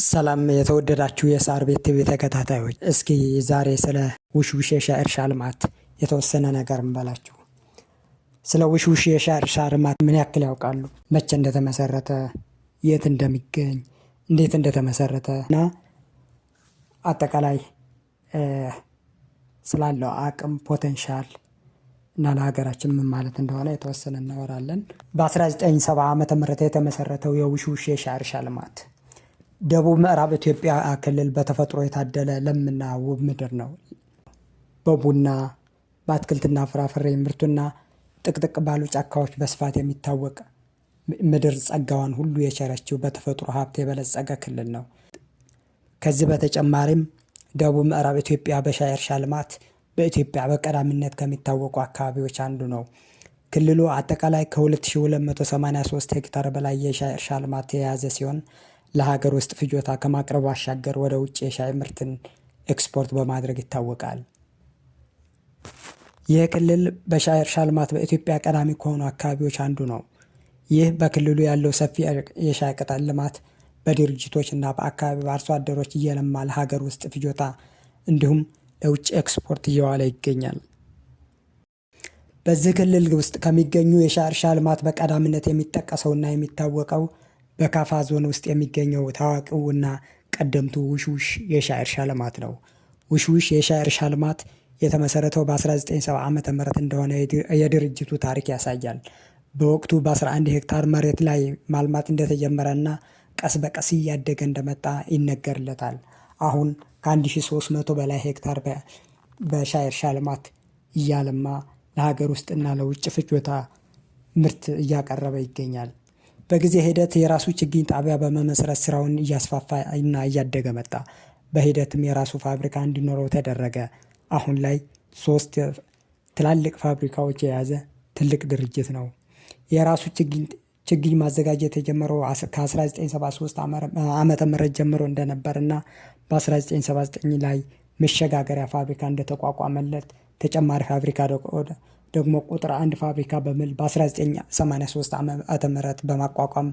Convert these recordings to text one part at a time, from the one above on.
ሰላም የተወደዳችሁ የሳር ቤት ቲቪ ተከታታዮች፣ እስኪ ዛሬ ስለ ውሽውሽ የሻይ እርሻ ልማት የተወሰነ ነገር እንበላችሁ። ስለ ውሽውሽ የሻይ እርሻ ልማት ምን ያክል ያውቃሉ? መቼ እንደተመሰረተ፣ የት እንደሚገኝ፣ እንዴት እንደተመሰረተ እና አጠቃላይ ስላለው አቅም ፖቴንሻል እና ለሀገራችን ምን ማለት እንደሆነ የተወሰነ እናወራለን። በ1970 ዓመተ ምህረት የተመሰረተው የውሽውሽ የሻይ እርሻ ልማት ደቡብ ምዕራብ ኢትዮጵያ ክልል በተፈጥሮ የታደለ ለምና ውብ ምድር ነው። በቡና በአትክልትና ፍራፍሬ ምርቱና ጥቅጥቅ ባሉ ጫካዎች በስፋት የሚታወቅ ምድር ጸጋዋን ሁሉ የቸረችው በተፈጥሮ ሀብት የበለጸገ ክልል ነው። ከዚህ በተጨማሪም ደቡብ ምዕራብ ኢትዮጵያ በሻይ እርሻ ልማት በኢትዮጵያ በቀዳሚነት ከሚታወቁ አካባቢዎች አንዱ ነው። ክልሉ አጠቃላይ ከ2283 ሄክታር በላይ የሻይ እርሻ ልማት የያዘ ሲሆን ለሀገር ውስጥ ፍጆታ ከማቅረብ ባሻገር ወደ ውጭ የሻይ ምርትን ኤክስፖርት በማድረግ ይታወቃል። ይህ ክልል በሻይ እርሻ ልማት በኢትዮጵያ ቀዳሚ ከሆኑ አካባቢዎች አንዱ ነው። ይህ በክልሉ ያለው ሰፊ የሻይ ቅጠል ልማት በድርጅቶች እና በአካባቢው አርሶ አደሮች እየለማ ለሀገር ውስጥ ፍጆታ እንዲሁም ለውጭ ኤክስፖርት እየዋለ ይገኛል። በዚህ ክልል ውስጥ ከሚገኙ የሻይ እርሻ ልማት በቀዳሚነት የሚጠቀሰውና የሚታወቀው በካፋ ዞን ውስጥ የሚገኘው ታዋቂውና ቀደምቱ ውሽውሽ የሻይ እርሻ ልማት ነው። ውሽውሽ የሻይ እርሻ ልማት የተመሰረተው በ1970 ዓ.ም እንደሆነ የድርጅቱ ታሪክ ያሳያል። በወቅቱ በ11 ሄክታር መሬት ላይ ማልማት እንደተጀመረና ቀስ በቀስ እያደገ እንደመጣ ይነገርለታል። አሁን ከ1300 በላይ ሄክታር በሻይ እርሻ ልማት እያለማ ለሀገር ውስጥና ለውጭ ፍጆታ ምርት እያቀረበ ይገኛል። በጊዜ ሂደት የራሱ ችግኝ ጣቢያ በመመስረት ስራውን እያስፋፋ እና እያደገ መጣ። በሂደትም የራሱ ፋብሪካ እንዲኖረው ተደረገ። አሁን ላይ 3 ትላልቅ ፋብሪካዎች የያዘ ትልቅ ድርጅት ነው። የራሱ ችግኝ ማዘጋጀት የጀመረው ከ1973 ዓመተ ምህረት ጀምሮ እንደነበርና በ1979 ላይ መሸጋገሪያ ፋብሪካ እንደተቋቋመለት ተጨማሪ ፋብሪካ ደግሞ ቁጥር 1 ፋብሪካ በሚል በ1983 ዓመተ ምህረት በማቋቋም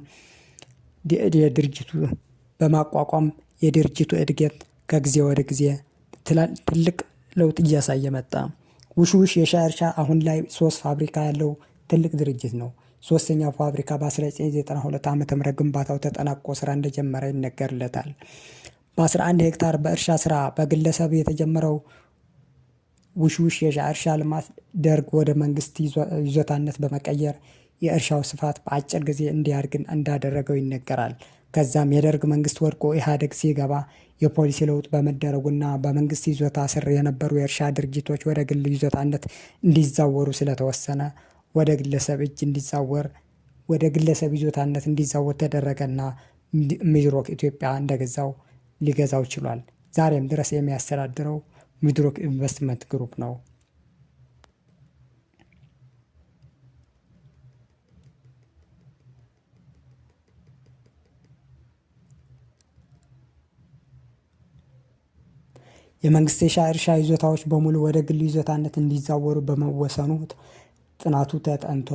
የድርጅቱ እድገት ከጊዜ ወደ ጊዜ ትልቅ ለውጥ እያሳየ መጣ። ውሽውሽ የሻይ እርሻ አሁን ላይ 3 ፋብሪካ ያለው ትልቅ ድርጅት ነው። ሶስተኛው ፋብሪካ በ1992 ዓመተ ምህረት ግንባታው ተጠናቆ ስራ እንደጀመረ ይነገርለታል። በ11 ሄክታር በእርሻ ስራ በግለሰብ የተጀመረው ውሽውሽ የሻይ እርሻ ልማት ደርግ ወደ መንግስት ይዞታነት በመቀየር የእርሻው ስፋት በአጭር ጊዜ እንዲያድግ እንዳደረገው ይነገራል። ከዛም የደርግ መንግስት ወድቆ ኢህአዴግ ሲገባ የፖሊሲ ለውጥ በመደረጉና በመንግስት ይዞታ ስር የነበሩ የእርሻ ድርጅቶች ወደ ግል ይዞታነት እንዲዛወሩ ስለተወሰነ ወደ ግለሰብ ይዞታነት እንዲዛወር ተደረገና ሚድሮክ ኢትዮጵያ ሊገዛው ችሏል። ዛሬም ድረስ የሚያስተዳድረው ሚድሮክ ኢንቨስትመንት ግሩፕ ነው። የመንግስት የሻይ እርሻ ይዞታዎች በሙሉ ወደ ግል ይዞታነት እንዲዛወሩ በመወሰኑ ጥናቱ ተጠንቶ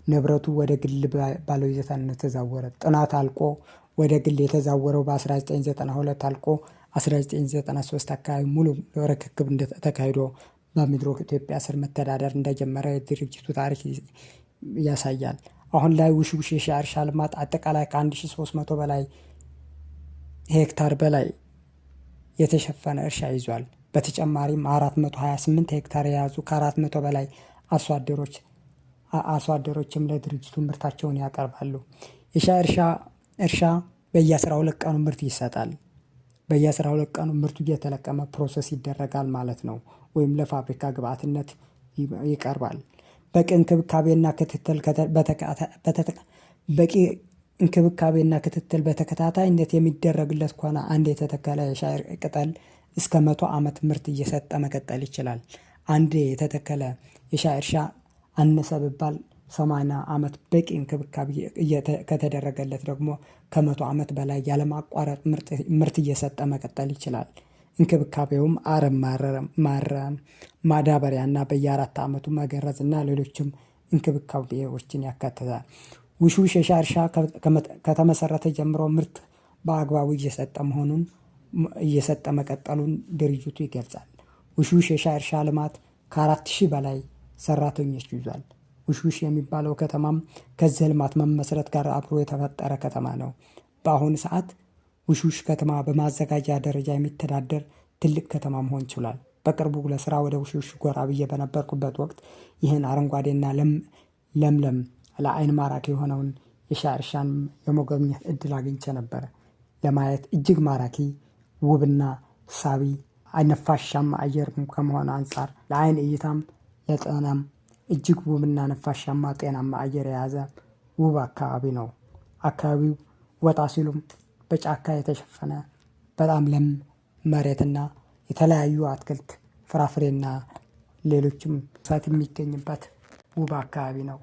ንብረቱ ወደ ግል ባለይዞታነት ተዛወረ። ጥናት አልቆ ወደ ግል የተዛወረው በ1992 አልቆ 1993 አካባቢ ሙሉ ርክክብ ተካሂዶ በሚድሮክ ኢትዮጵያ ስር መተዳደር እንደጀመረ የድርጅቱ ታሪክ ያሳያል። አሁን ላይ ውሽውሽ የሻይ እርሻ ልማት አጠቃላይ ከ1300 በላይ ሄክታር በላይ የተሸፈነ እርሻ ይዟል። በተጨማሪም 428 ሄክታር የያዙ ከ400 በላይ አርሶ አደሮችም ለድርጅቱ ምርታቸውን ያቀርባሉ። የሻይ እርሻ በየ12 ቀኑ ምርት ይሰጣል። በየ12 ቀኑ ምርቱ እየተለቀመ ፕሮሰስ ይደረጋል ማለት ነው፣ ወይም ለፋብሪካ ግብዓትነት ይቀርባል። በቂ እንክብካቤና ክትትል በተከታታይነት የሚደረግለት ከሆነ አንድ የተተከለ የሻይ ቅጠል እስከ 100 ዓመት ምርት እየሰጠ መቀጠል ይችላል። አንድ የተተከለ የሻይ እርሻ አነሰ ቢባል 80 ዓመት በቂ እንክብካቤ ከተደረገለት ደግሞ ከ100 ዓመት በላይ ያለማቋረጥ ምርት እየሰጠ መቀጠል ይችላል። እንክብካቤውም አረም ማረም፣ ማዳበሪያና በየ4 ዓመቱ መገረዝ እና ሌሎችም እንክብካቤዎችን ያካትታል። ውሽውሽ የሻይ እርሻ ከተመሰረተ ጀምሮ ምርት በአግባቡ እየሰጠ መቀጠሉን ድርጅቱ ይገልጻል። ውሽውሽ የሻይ እርሻ ልማት ከ4000 በላይ ሰራተኞች ይዟል። ውሽውሽ የሚባለው ከተማም ከዚህ ልማት መመስረት ጋር አብሮ የተፈጠረ ከተማ ነው። በአሁኑ ሰዓት ውሽውሽ ከተማ በማዘጋጃ ደረጃ የሚተዳደር ትልቅ ከተማ መሆን ችሏል። በቅርቡ ለስራ ወደ ውሽውሽ ጎራ ብዬ በነበርኩበት ወቅት ይህን አረንጓዴና ለምለም ለአይን ማራኪ የሆነውን የሻይ እርሻን የመጎብኘት እድል አግኝቼ ነበረ። ለማየት እጅግ ማራኪ ውብና ሳቢ ነፋሻማ አየር ከመሆኑ አንጻር ለአይን እይታም ለጤናም እጅግ ውብና ነፋሻማ ጤናማ አየር የያዘ ውብ አካባቢ ነው። አካባቢው ወጣ ሲሉም በጫካ የተሸፈነ በጣም ለም መሬትና የተለያዩ አትክልት ፍራፍሬና ሌሎችም እንስሳት የሚገኝበት ውብ አካባቢ ነው።